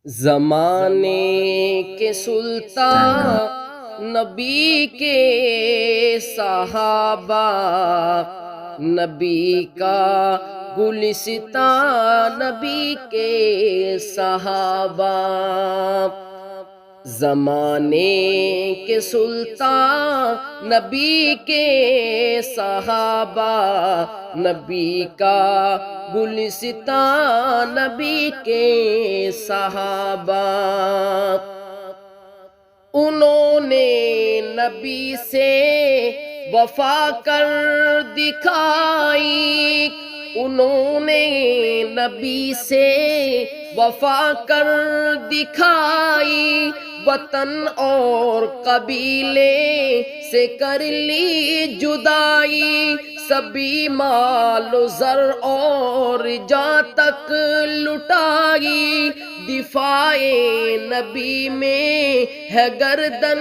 زمانے کے سلطان نبی کے صحابہ، نبی کا گلستان نبی کے صحابہ، زمانے کے سلطان نبی کے صحابہ، نبی کا گلستان نبی کے صحابہ، انہوں نے نبی سے وفا کر دکھائی، انہوں نے نبی سے وفا کر دکھائی، وطن اور قبیلے سے کر لی جدائی، سبھی مال و زر اور جاں تک لٹائی، دفاع نبی میں ہے گردن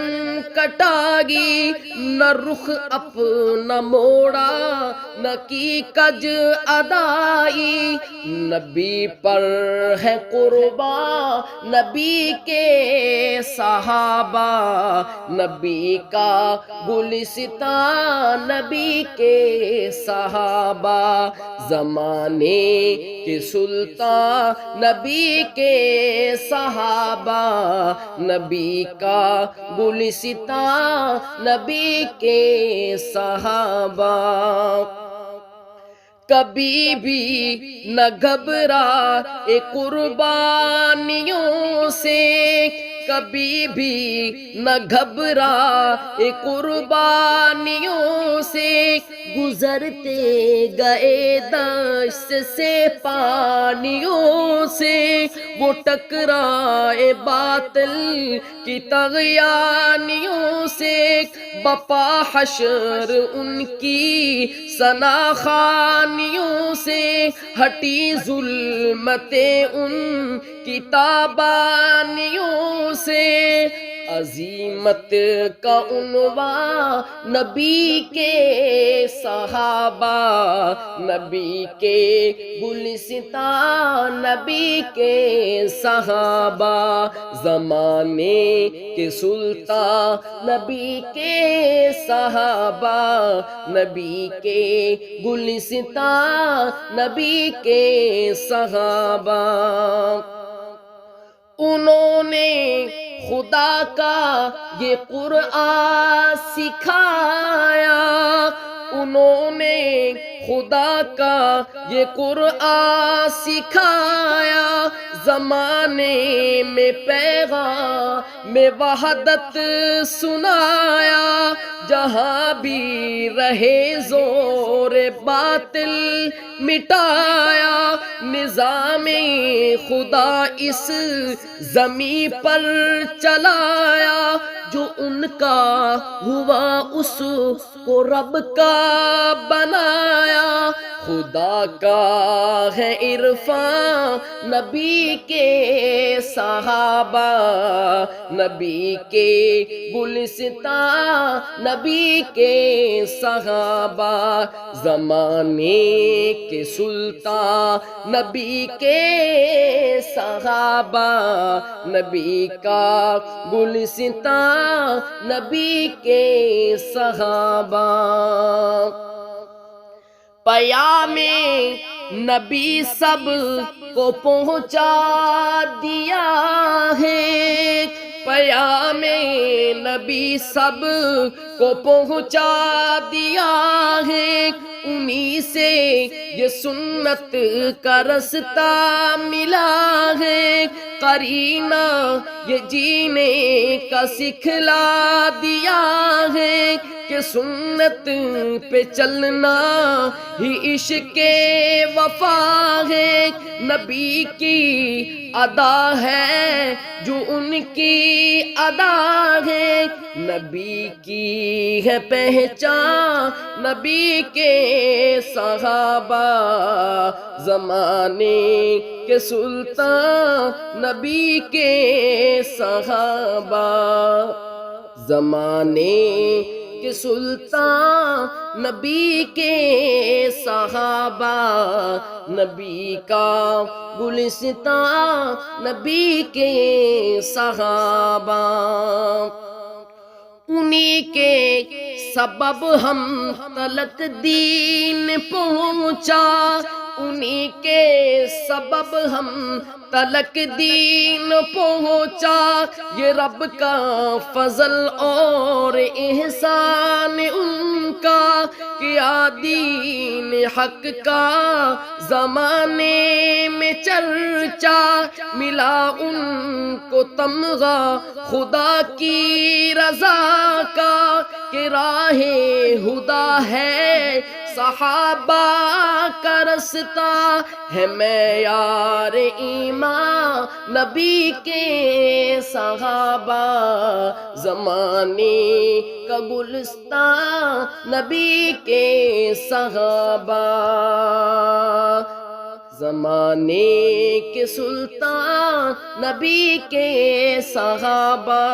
کٹائی، نہ رخ اپنا موڑا نہ کی کج ادائی، نبی پر ہے قربان نبی کے صحابہ، نبی کا گلستان نبی کے صحابہ، زمانے کے سلطان نبی کے صحابہ، نبی کا گلستان نبی کے صحابہ، کبھی بھی نہ گھبرائے قربانیوں سے، کبھی بھی نہ گھبرائے قربانیوں سے، گزرتے گئے دشت سے پانیوں سے، وہ ٹکرائے باطل کی طغیانیوں سے، بپا حشر ان کی ثنا خوانیوں سے، ہٹی ظلمتیں ان کی تابانیوں سے، عظیمت کا عنوان نبی کے صحابہ، نبی کے گلستان نبی کے صحابہ، زمانے کے سلطان نبی کے صحابہ، نبی کے گلستان نبی کے صحابہ، انہوں نے خدا کا یہ قرآن سکھایا، انہوں نے خدا کا یہ قرآن سکھایا، زمانے میں پیغام میں وحدت سنایا، جہاں بھی رہے زور باطل مٹایا، نظام خدا اس زمین پر چلایا، جو ان کا ہوا اس کو رب کا بنایا، خدا کا ہے عرفان نبی کے صحابہ، نبی کے گلستان نبی کے صحابہ، زمانے کے سلطان نبی کے صحابہ، نبی کا گلستان نبی کے صحابہ، پیام نبی سب کو پہنچا دیا ہے، پیام نبی سب کو پہنچا دیا ہے، انہی سے یہ سنت کا رستہ ملا ہے، قرینہ یہ جینے کا سکھلا دیا ہے، کہ سنت پہ چلنا ہی عشق وفا ہے، نبی کی ادا ہے جو ان کی ادا ہے، نبی کی ہے پہچان نبی کے صحابہ، زمانے کے سلطان نبی کے صحابہ، زمانے کے سلطان نبی کے صحابہ، نبی کا گلستان نبی کے صحابہ، انہی کے سبب ہم تلک دین پہنچا، انہی کے سبب ہم تلک دین پہنچا، یہ رب کا فضل اور احسان ان کا، کیا دین حق کا زمانے میں چرچا، ملا ان کو تمغہ خدا کی رضا کا، کہ راہ ہدا ہے صحابہ کا رستہ، ہے معیار ایمان نبی کے صحابہ، زمانے کا گلستان نبی کے صحابہ، زمانے کے سلطان نبی کے صحابہ،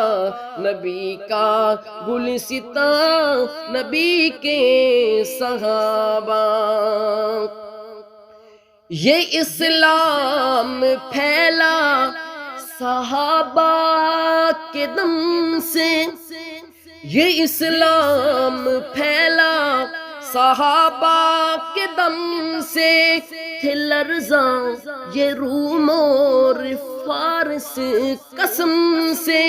نبی کا گلستان نبی کے صحابہ، یہ اسلام پھیلا صحابہ کے دم سے، یہ اسلام پھیلا صحابہ کے دم سے، تھے لرزاں یہ روم اور فارس قسم سے،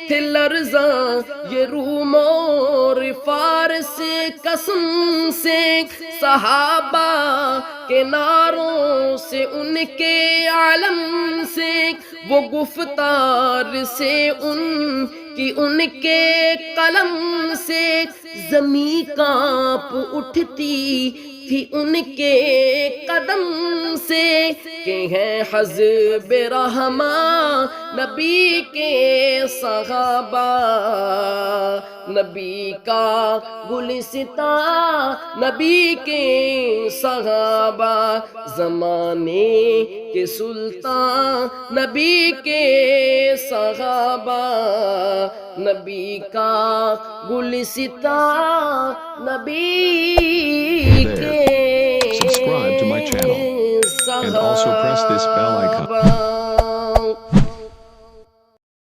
تھے لرزاں یہ روم اور فارس قسم سے، صحابہ کے نعروں سے ان کے عالم سے، وہ گفتار سے ان کی ان کے قلم سے، زمین کانپ اٹھتی تھی ان کے قدم سے، کہ ہیں حزب رحمان نبی کے صحابہ، نبی کا گلستان نبی کے صحابہ، زمانے کے سلطان نبی کے صحابہ، نبی کا گلستان نبی کے Subscribe to my channel and also press this bell icon. صحابہ۔